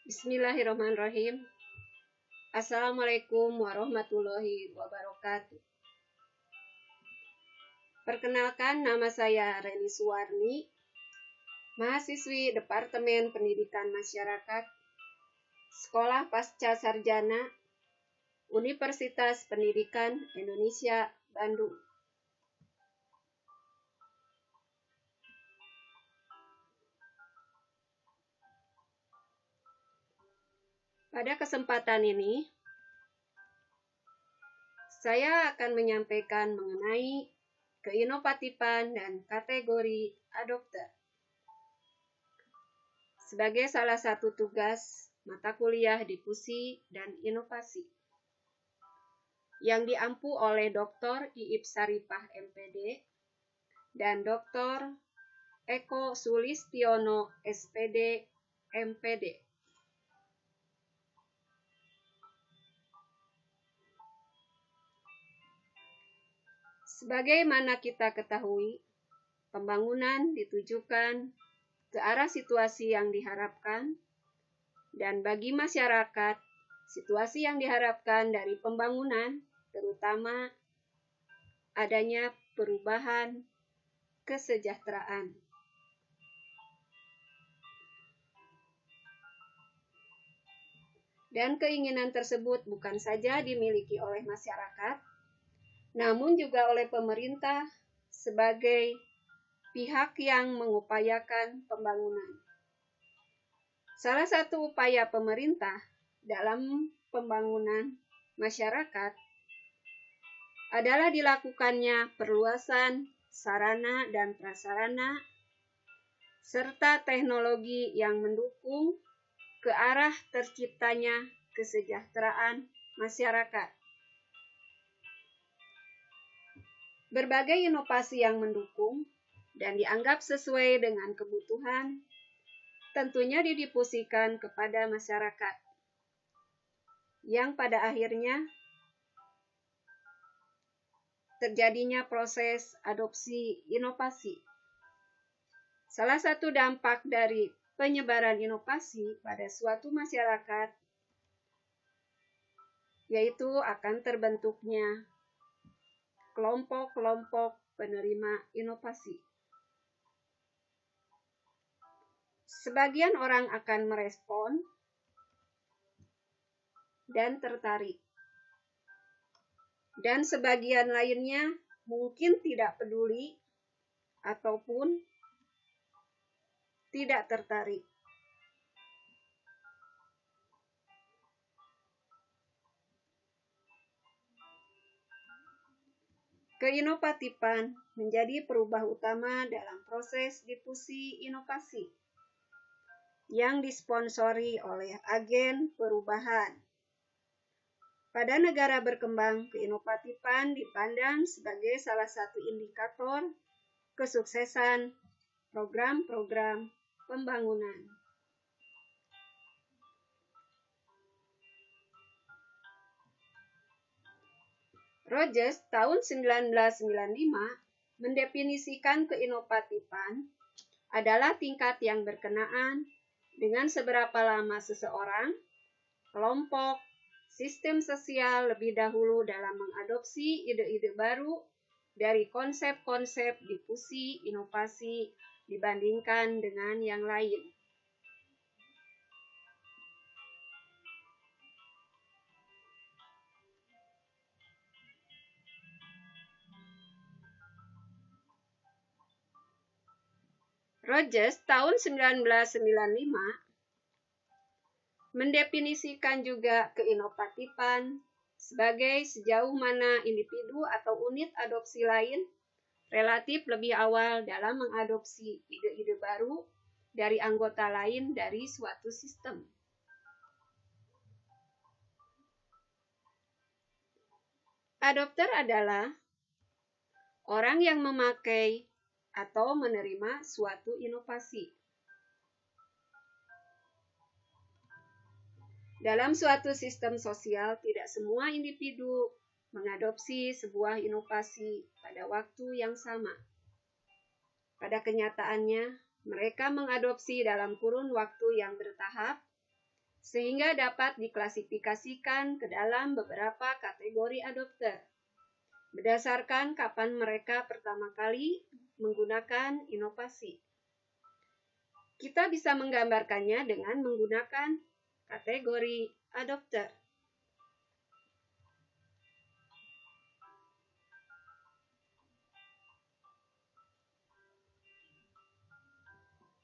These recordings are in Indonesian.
Bismillahirrahmanirrahim. Assalamualaikum warahmatullahi wabarakatuh. Perkenalkan, nama saya Reni Suwarni, mahasiswi Departemen Pendidikan Masyarakat, Sekolah Pasca Sarjana, Universitas Pendidikan Indonesia, Bandung. Pada kesempatan ini, saya akan menyampaikan mengenai keinovatifan dan kategori adopter. Sebagai salah satu tugas mata kuliah difusi dan inovasi yang diampu oleh Dr. Iip Saripah MPD dan Dr. Eko Sulistiono SPD MPD. Sebagaimana kita ketahui, pembangunan ditujukan ke arah situasi yang diharapkan, dan bagi masyarakat, situasi yang diharapkan dari pembangunan terutama adanya perubahan kesejahteraan. Dan keinginan tersebut bukan saja dimiliki oleh masyarakat, namun juga oleh pemerintah sebagai pihak yang mengupayakan pembangunan. Salah satu upaya pemerintah dalam pembangunan masyarakat adalah dilakukannya perluasan sarana dan prasarana serta teknologi yang mendukung ke arah terciptanya kesejahteraan masyarakat. Berbagai inovasi yang mendukung dan dianggap sesuai dengan kebutuhan tentunya didifusikan kepada masyarakat, yang pada akhirnya terjadinya proses adopsi inovasi. Salah satu dampak dari penyebaran inovasi pada suatu masyarakat yaitu akan terbentuknya kelompok-kelompok penerima inovasi. Sebagian orang akan merespon dan tertarik, dan sebagian lainnya mungkin tidak peduli ataupun tidak tertarik. Keinovatifan menjadi perubah utama dalam proses difusi inovasi yang disponsori oleh agen perubahan. Pada negara berkembang, keinovatifan dipandang sebagai salah satu indikator kesuksesan program-program pembangunan. Rogers tahun 1995 mendefinisikan keinovatifan adalah tingkat yang berkenaan dengan seberapa lama seseorang, kelompok, sistem sosial lebih dahulu dalam mengadopsi ide-ide baru dari konsep-konsep difusi inovasi dibandingkan dengan yang lain. Rogers tahun 1995 mendefinisikan juga keinovatifan sebagai sejauh mana individu atau unit adopsi lain relatif lebih awal dalam mengadopsi ide-ide baru dari anggota lain dari suatu sistem. Adopter adalah orang yang memakai atau menerima suatu inovasi. Dalam suatu sistem sosial, tidak semua individu mengadopsi sebuah inovasi pada waktu yang sama. Pada kenyataannya, mereka mengadopsi dalam kurun waktu yang bertahap, sehingga dapat diklasifikasikan ke dalam beberapa kategori adopter berdasarkan kapan mereka pertama kali menggunakan inovasi. Kita bisa menggambarkannya dengan menggunakan kategori adopter.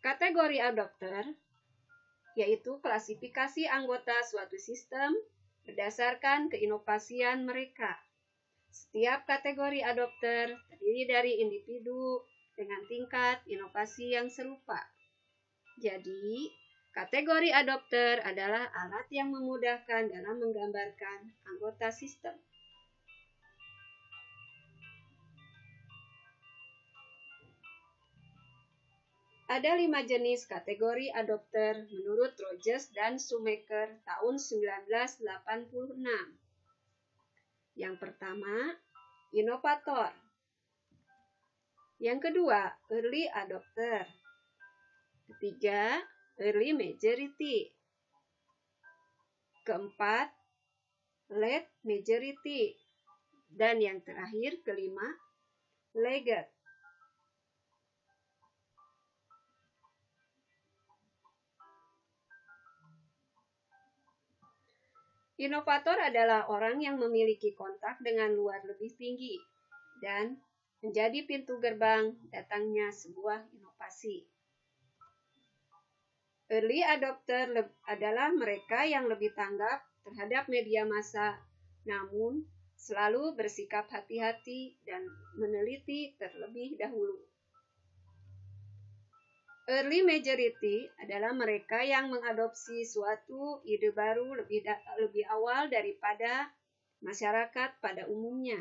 Kategori adopter yaitu klasifikasi anggota suatu sistem berdasarkan keinovasian mereka. Setiap kategori adopter terdiri dari individu dengan tingkat inovasi yang serupa. Jadi, kategori adopter adalah alat yang memudahkan dalam menggambarkan anggota sistem. Ada 5 jenis kategori adopter menurut Rogers dan Shoemaker tahun 1986. Yang pertama, inovator. Yang kedua, early adopter. Ketiga, early majority. Keempat, late majority. Dan yang terakhir, kelima, laggard. Inovator adalah orang yang memiliki kontak dengan luar lebih tinggi dan menjadi pintu gerbang datangnya sebuah inovasi. Early adopter adalah mereka yang lebih tanggap terhadap media massa, namun selalu bersikap hati-hati dan meneliti terlebih dahulu. Early majority adalah mereka yang mengadopsi suatu ide baru lebih awal daripada masyarakat pada umumnya,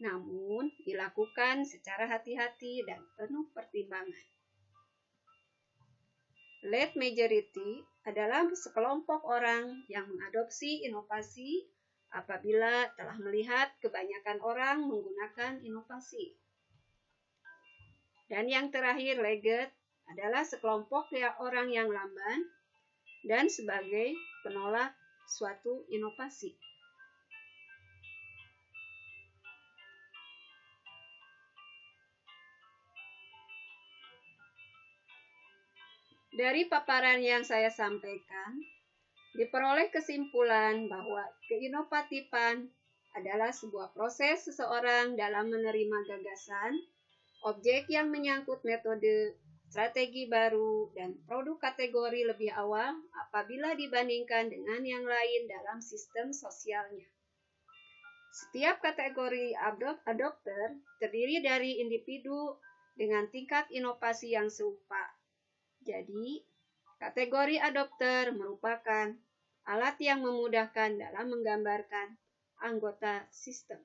namun dilakukan secara hati-hati dan penuh pertimbangan. Late majority adalah sekelompok orang yang mengadopsi inovasi apabila telah melihat kebanyakan orang menggunakan inovasi. Dan yang terakhir, laggard adalah sekelompok orang yang lamban dan sebagai penolak suatu inovasi. Dari paparan yang saya sampaikan, diperoleh kesimpulan bahwa keinovatifan adalah sebuah proses seseorang dalam menerima gagasan, objek yang menyangkut metode, strategi baru, dan produk kategori lebih awal apabila dibandingkan dengan yang lain dalam sistem sosialnya. Setiap kategori adopter terdiri dari individu dengan tingkat inovasi yang serupa. Jadi, kategori adopter merupakan alat yang memudahkan dalam menggambarkan anggota sistem.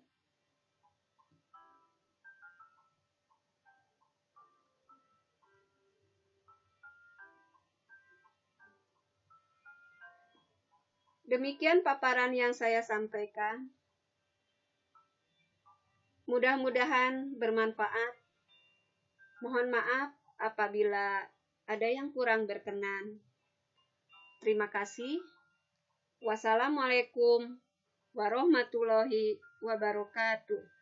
Demikian paparan yang saya sampaikan. Mudah-mudahan bermanfaat. Mohon maaf apabila ada yang kurang berkenan. Terima kasih. Wassalamualaikum warahmatullahi wabarakatuh.